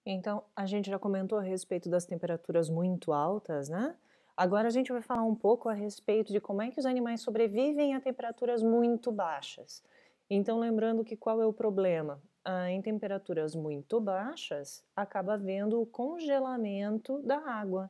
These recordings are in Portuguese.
Então, a gente já comentou a respeito das temperaturas muito altas, né? Agora a gente vai falar um pouco a respeito de como é que os animais sobrevivem a temperaturas muito baixas. Então, lembrando que qual é o problema? Em temperaturas muito baixas, acaba havendo o congelamento da água.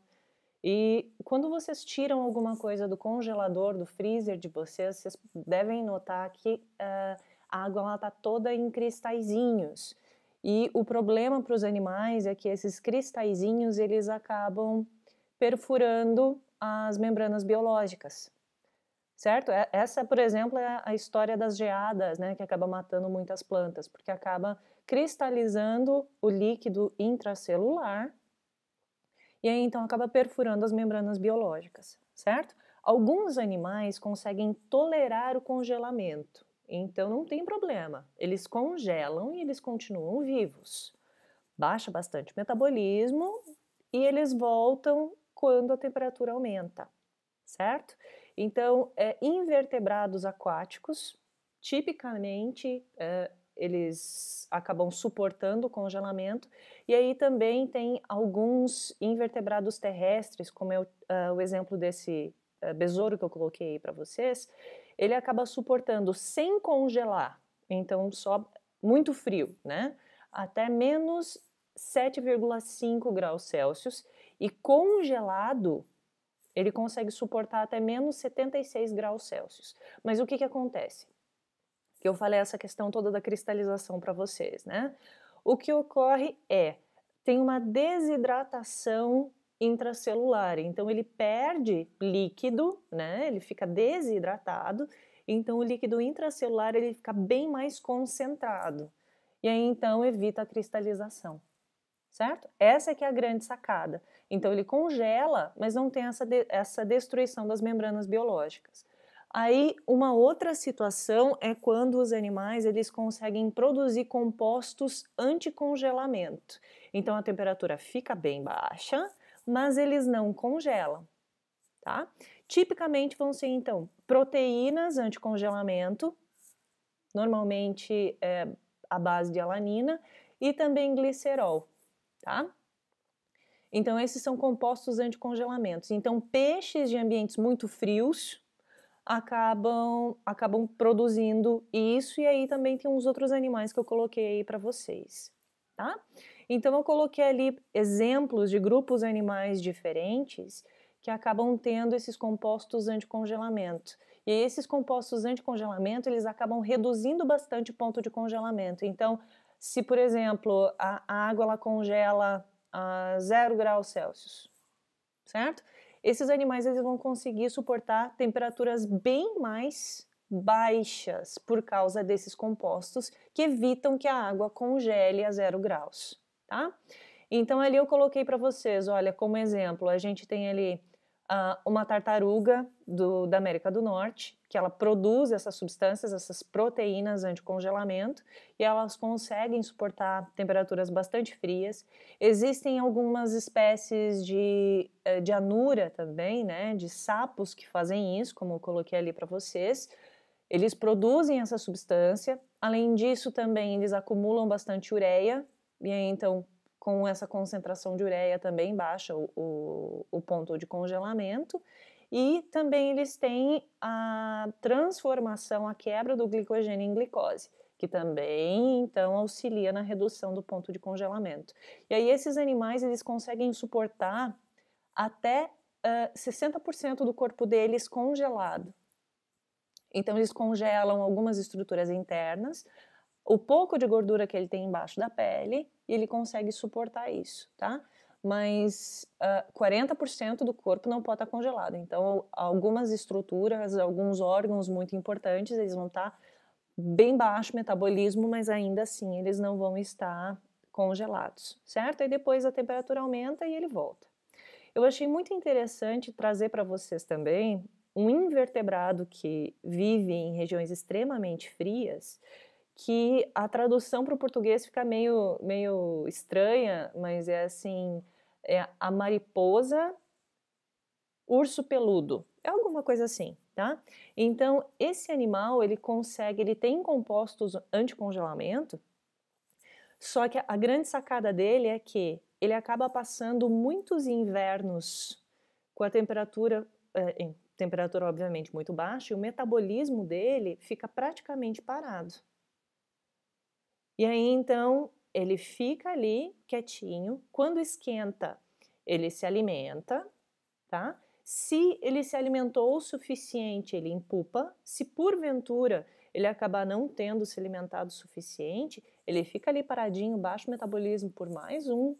E quando vocês tiram alguma coisa do congelador, do freezer de vocês, vocês devem notar que a água está toda em cristalzinhos. E o problema para os animais é que esses cristalzinhos eles acabam perfurando as membranas biológicas, certo? Essa, por exemplo, é a história das geadas, né, que acaba matando muitas plantas, porque acaba cristalizando o líquido intracelular e aí então acaba perfurando as membranas biológicas, certo? Alguns animais conseguem tolerar o congelamento, então não tem problema. Eles congelam e eles continuam vivos. Baixa bastante o metabolismo e eles voltam quando a temperatura aumenta, certo? Então, invertebrados aquáticos, tipicamente, eles acabam suportando o congelamento, e aí também tem alguns invertebrados terrestres, como é o exemplo desse besouro que eu coloquei aí para vocês, ele acaba suportando sem congelar, então só muito frio, né? Até menos 7,5 graus Celsius, e congelado ele consegue suportar até menos 76 graus Celsius. Mas o que acontece? Que eu falei essa questão toda da cristalização para vocês, né? O que ocorre tem uma desidratação intracelular, então ele perde líquido, né? Ele fica desidratado, então o líquido intracelular ele fica bem mais concentrado. E aí então evita a cristalização, certo? Essa é que é a grande sacada. Então ele congela, mas não tem essa destruição das membranas biológicas. Aí uma outra situação é quando os animais eles conseguem produzir compostos anticongelamento. Então a temperatura fica bem baixa, mas eles não congelam, tá? Tipicamente vão ser então proteínas anticongelamento, normalmente à base de alanina, e também glicerol, tá? Então esses são compostos anticongelamentos. Então peixes de ambientes muito frios acabam produzindo isso, e aí também tem uns outros animais que eu coloquei aí para vocês, tá? Então eu coloquei ali exemplos de grupos animais diferentes que acabam tendo esses compostos anticongelamento. E esses compostos anticongelamento, eles acabam reduzindo bastante o ponto de congelamento. Então, se por exemplo, a água ela congela a 0 graus Celsius, certo? Esses animais eles vão conseguir suportar temperaturas bem mais baixas por causa desses compostos que evitam que a água congele a 0 graus, tá? Então ali eu coloquei para vocês, olha, como exemplo, a gente tem ali uma tartaruga da América do Norte, que ela produz essas substâncias, essas proteínas anticongelamento, e elas conseguem suportar temperaturas bastante frias. Existem algumas espécies de anura também, né, de sapos que fazem isso, como eu coloquei ali para vocês. Eles produzem essa substância. Além disso, também eles acumulam bastante ureia, e aí então com essa concentração de ureia também baixa o ponto de congelamento. E também eles têm a transformação, a quebra do glicogênio em glicose, que também então auxilia na redução do ponto de congelamento. E aí esses animais eles conseguem suportar até 60% do corpo deles congelado. Então eles congelam algumas estruturas internas, o pouco de gordura que ele tem embaixo da pele, e ele consegue suportar isso, tá? Mas 40% do corpo não pode estar congelado. Então, algumas estruturas, alguns órgãos muito importantes, eles vão estar bem baixo metabolismo, mas ainda assim eles não vão estar congelados, certo? E depois a temperatura aumenta e ele volta. Eu achei muito interessante trazer para vocês também um invertebrado que vive em regiões extremamente frias, que a tradução para o português fica meio estranha, mas é assim, é a mariposa urso peludo, é alguma coisa assim, tá? Então, esse animal, ele tem compostos anticongelamento Só que a grande sacada dele é que ele acaba passando muitos invernos com a temperatura, em temperatura obviamente muito baixa, e o metabolismo dele fica praticamente parado. E aí então ele fica ali quietinho, quando esquenta ele se alimenta, tá? Se ele se alimentou o suficiente, ele empupa. Se porventura ele acabar não tendo se alimentado o suficiente, ele fica ali paradinho, baixo metabolismo por mais um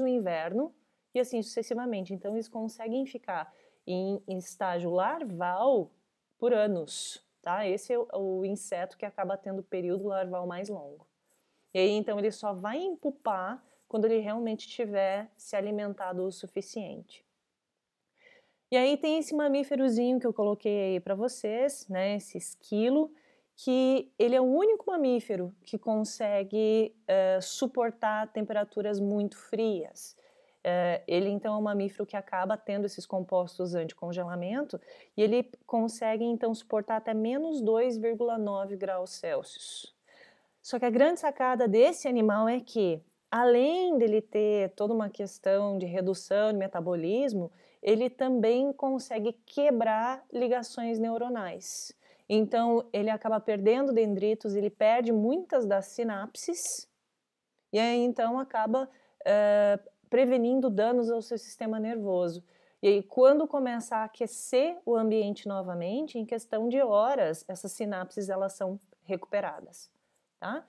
inverno e assim sucessivamente. Então eles conseguem ficar em estágio larval por anos, tá? Esse é o inseto que acaba tendo o período larval mais longo. E aí então ele só vai empupar quando ele realmente tiver se alimentado o suficiente. E aí tem esse mamíferozinho que eu coloquei aí para vocês, né, esse esquilo, que ele é o único mamífero que consegue suportar temperaturas muito frias. Ele então é um mamífero que acaba tendo esses compostos anticongelamento e ele consegue então suportar até menos 2,9 graus Celsius. Só que a grande sacada desse animal é que, além dele ter toda uma questão de redução de metabolismo, ele também consegue quebrar ligações neuronais. Então, ele acaba perdendo dendritos, ele perde muitas das sinapses, e aí então acaba prevenindo danos ao seu sistema nervoso. E aí, quando começa a aquecer o ambiente novamente, em questão de horas, essas sinapses elas são recuperadas. Tá?